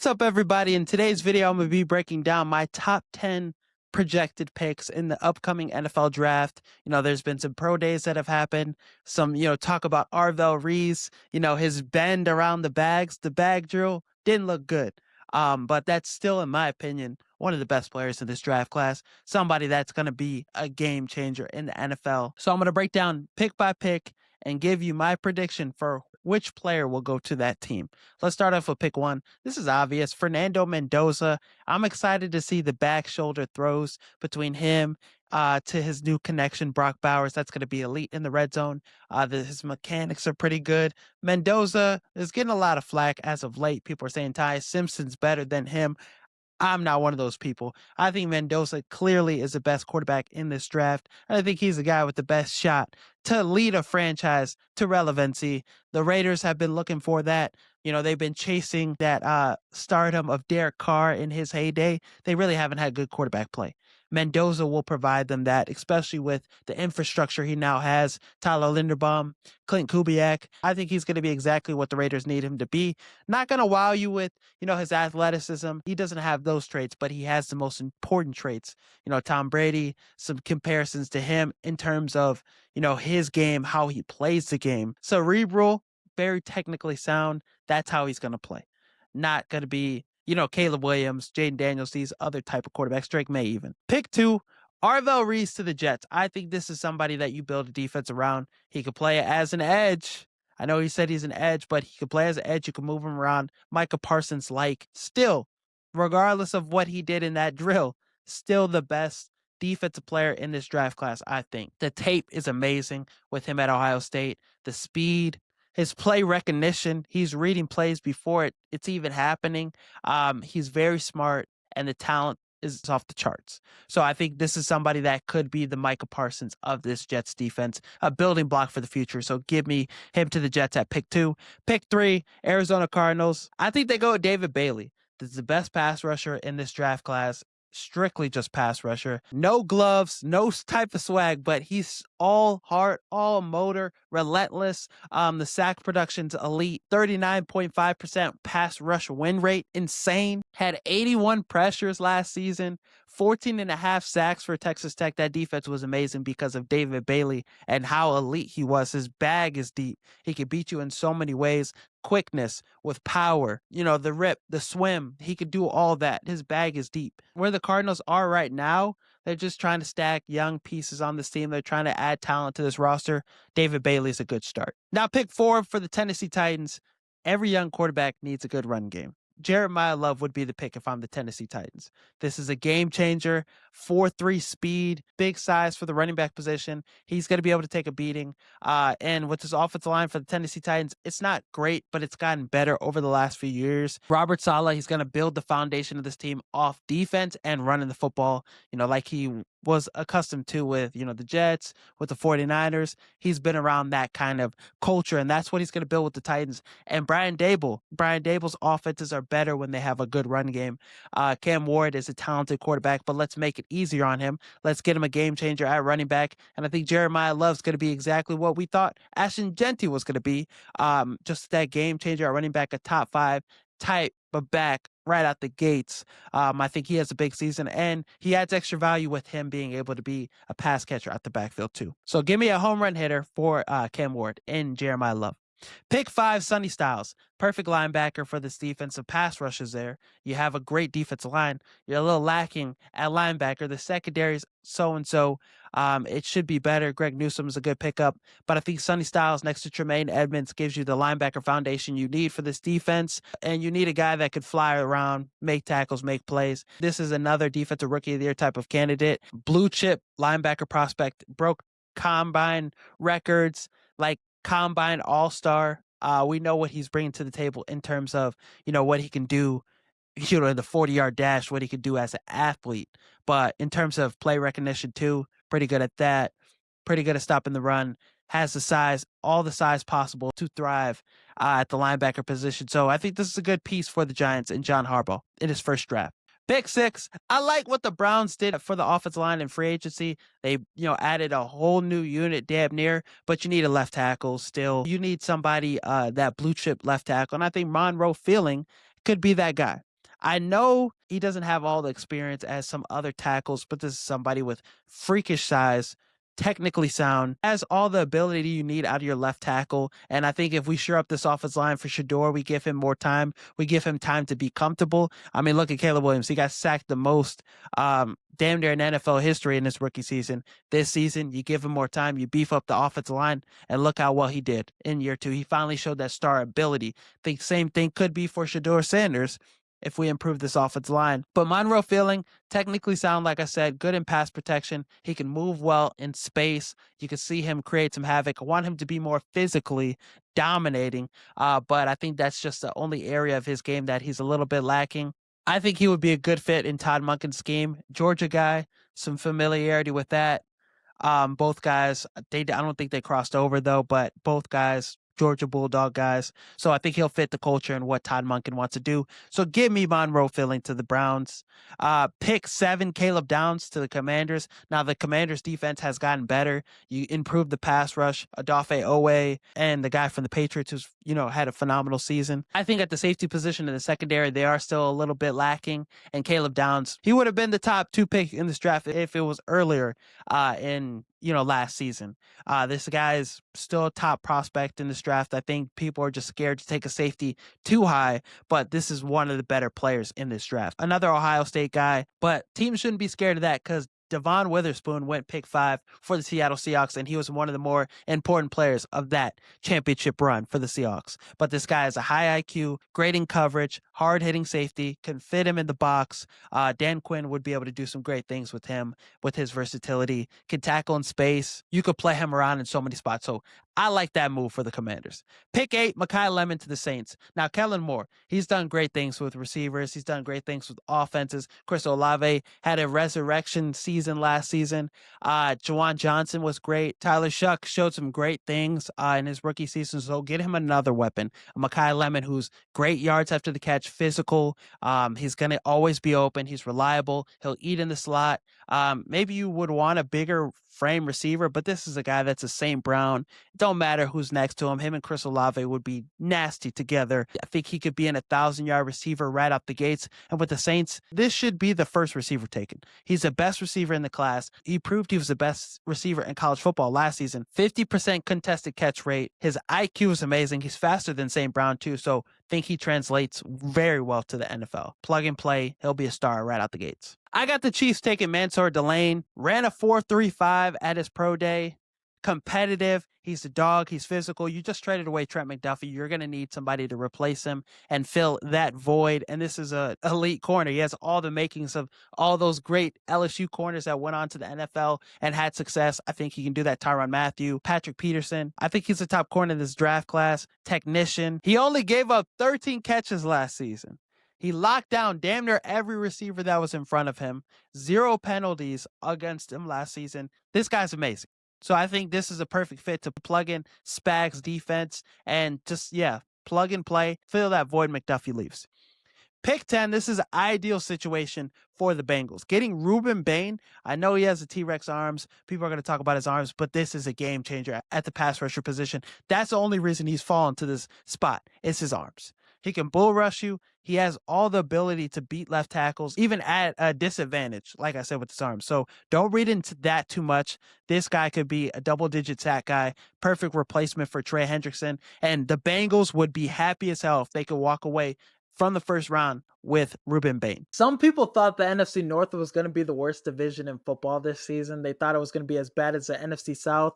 What's up, everybody? In today's video, I'm going to be breaking down my top 10 projected picks in the upcoming NFL draft. There's been some pro days that have happened. Some, talk about Arvell Reese, his bend around the bag drill didn't look good. But that's still, in my opinion, one of the best players in this draft class, somebody that's going to be a game changer in the NFL. So I'm going to break down pick by pick and give you my prediction for which player will go to that team. Let's start off with pick one. This is obvious. Fernando Mendoza. I'm excited to see the back shoulder throws between him to his new connection, Brock Bowers. That's going to be elite in the red zone. His mechanics are pretty good. Mendoza is getting a lot of flack as of late. People are saying Ty Simpson's better than him. I'm not one of those people. I think Mendoza clearly is the best quarterback in this draft. And I think he's the guy with the best shot to lead a franchise to relevancy. The Raiders have been looking for that. They've been chasing that stardom of Derek Carr in his heyday. They really haven't had good quarterback play. Mendoza will provide them that, especially with the infrastructure he now has. Tyler Linderbaum, Clint Kubiak. I think he's going to be exactly what the Raiders need him to be. Not going to wow you with, his athleticism. He doesn't have those traits, but he has the most important traits. Tom Brady, some comparisons to him in terms of, his game, how he plays the game. Cerebral, very technically sound. That's how he's going to play. Not going to be, Caleb Williams, Jaden Daniels, these other type of quarterbacks, Drake May even. Pick two, Arvell Reese to the Jets. I think this is somebody that you build a defense around. He could play as an edge. I know he said he's an edge, but he could play as an edge. You can move him around. Micah Parsons like. Still, regardless of what he did in that drill, still the best defensive player in this draft class, I think. The tape is amazing with him at Ohio State. The speed, his play recognition, he's reading plays before it's even happening. He's very smart, and the talent is off the charts. So I think this is somebody that could be the Micah Parsons of this Jets defense, a building block for the future. So give me him to the Jets at pick two. Pick three, Arizona Cardinals. I think they go with David Bailey. This is the best pass rusher in this draft class. Strictly just pass rusher. No gloves, no type of swag, but he's all heart, all motor, relentless. The sack production's elite. 39.5% pass rush win rate. Insane. Had 81 pressures last season. 14 and a half sacks for Texas Tech. That defense was amazing because of David Bailey and how elite he was. His bag is deep. He could beat you in so many ways. Quickness with power, the rip, the swim. He could do all that. His bag is deep. Where the Cardinals are right now, they're just trying to stack young pieces on this team. They're trying to add talent to this roster. David Bailey is a good start. Now, pick four for the Tennessee Titans. Every young quarterback needs a good run game. Jeremiah Love would be the pick if I'm the Tennessee Titans. This is a game changer, 4.3 speed, big size for the running back position. He's going to be able to take a beating. And with this offensive line for the Tennessee Titans, it's not great, but it's gotten better over the last few years. Robert Saleh, he's going to build the foundation of this team off defense and running the football, like he was accustomed to with, the Jets, with the 49ers. He's been around that kind of culture, and that's what he's going to build with the Titans. And Brian Dable's offenses are better when they have a good run game. Cam Ward is a talented quarterback, but let's make it easier on him. Let's get him a game changer at running back. And I think Jeremiah Love's going to be exactly what we thought Ashton Jeanty was going to be. Just that game changer at running back, a top 5 type of back right out the gates. I think he has a big season, and he adds extra value with him being able to be a pass catcher at the backfield too. So give me a home run hitter for Cam Ward and Jeremiah Love. Pick 5, Sonny Styles. Perfect linebacker for this defensive pass rushes there. You have a great defensive line. You're a little lacking at linebacker. The secondary's so-and-so. It should be better. Greg Newsome is a good pickup. But I think Sonny Styles next to Tremaine Edmonds gives you the linebacker foundation you need for this defense. And you need a guy that could fly around, make tackles, make plays. This is another defensive rookie of the year type of candidate. Blue chip linebacker prospect. Broke combine records, like combine all-star. We know what he's bringing to the table in terms of, what he can do, in the 40-yard dash, what he could do as an athlete. But in terms of play recognition too, pretty good at that. Pretty good at stopping the run. Has the size, all the size possible to thrive at the linebacker position. So I think this is a good piece for the Giants and John Harbaugh in his first draft. Pick 6. I like what the Browns did for the offensive line in free agency. They, added a whole new unit damn near, but you need a left tackle still. You need somebody, that blue chip left tackle. And I think Monroe Feeling could be that guy. I know he doesn't have all the experience as some other tackles, but this is somebody with freakish size, technically sound, has all the ability you need out of your left tackle. And I think if we shore up this offensive line for Shador, we give him more time. We give him time to be comfortable. I mean, look at Caleb Williams. He got sacked the most damn near in NFL history in his rookie season. This season, you give him more time, you beef up the offensive line, and look how well he did in year two. He finally showed that star ability. I think same thing could be for Shador Sanders if we improve this offensive line. But Monroe Feeling, technically sound, like I said, good in pass protection. He can move well in space. You can see him create some havoc. I want him to be more physically dominating, but I think that's just the only area of his game that he's a little bit lacking. I think he would be a good fit in Todd Monken's scheme. Georgia guy, some familiarity with that. Both guys, I don't think they crossed over though, but both guys, Georgia Bulldog guys. So I think he'll fit the culture and what Todd Monken wants to do. So give me Monroe Filling to the Browns. Pick 7, Caleb Downs to the Commanders. Now the Commanders defense has gotten better. You improved the pass rush, Odafe Owe, and the guy from the Patriots who's, had a phenomenal season. I think at the safety position in the secondary, they are still a little bit lacking. And Caleb Downs, he would have been the top 2 pick in this draft if it was earlier in last season. This guy is still a top prospect in this draft. I think people are just scared to take a safety too high, but this is one of the better players in this draft. Another Ohio State guy, but teams shouldn't be scared of that because Devon Witherspoon went pick 5 for the Seattle Seahawks, and he was one of the more important players of that championship run for the Seahawks. But this guy has a high IQ, great in coverage, hard-hitting safety, can fit him in the box. Dan Quinn would be able to do some great things with him, with his versatility, can tackle in space. You could play him around in so many spots. So I like that move for the Commanders. Pick 8, Makai Lemon to the Saints. Now, Kellen Moore, he's done great things with receivers. He's done great things with offenses. Chris Olave had a resurrection season last season. Juwan Johnson was great. Tyler Shuck showed some great things in his rookie season, so get him another weapon. Makai Lemon, who's great yards after the catch, physical. He's going to always be open. He's reliable. He'll eat in the slot. Maybe you would want a bigger frame receiver, but this is a guy that's a St. Brown. Don't matter who's next to him. Him and Chris Olave would be nasty together. I think he could be an 1,000-yard receiver right out the gates. And with the Saints, this should be the first receiver taken. He's the best receiver in the class. He proved he was the best receiver in college football last season. 50% contested catch rate. His IQ is amazing. He's faster than St. Brown too. So think he translates very well to the NFL. Plug and play. He'll be a star right out the gates. I got the Chiefs taking Mansour Delane. Ran a 4.35 at his pro day. Competitive. He's a dog. He's physical. You just traded away Trent McDuffie. You're going to need somebody to replace him and fill that void. And this is an elite corner. He has all the makings of all those great LSU corners that went on to the NFL and had success. I think he can do that. Tyrann Mathieu, Patrick Peterson. I think he's the top corner in this draft class. Technician. He only gave up 13 catches last season. He locked down damn near every receiver that was in front of him. 0 penalties against him last season. This guy's amazing. So I think this is a perfect fit to plug in Spags defense and just, plug and play, fill that void McDuffie leaves. Pick 10, this is an ideal situation for the Bengals. Getting Ruben Bain, I know he has the T-Rex arms. People are going to talk about his arms, but this is a game changer at the pass rusher position. That's the only reason he's fallen to this spot. It's his arms. He can bull rush you. He has all the ability to beat left tackles, even at a disadvantage, like I said, with his arms. So don't read into that too much. This guy could be a double-digit sack guy, perfect replacement for Trey Hendrickson. And the Bengals would be happy as hell if they could walk away from the first round with Ruben Bain. Some people thought the NFC North was going to be the worst division in football this season. They thought it was going to be as bad as the NFC South.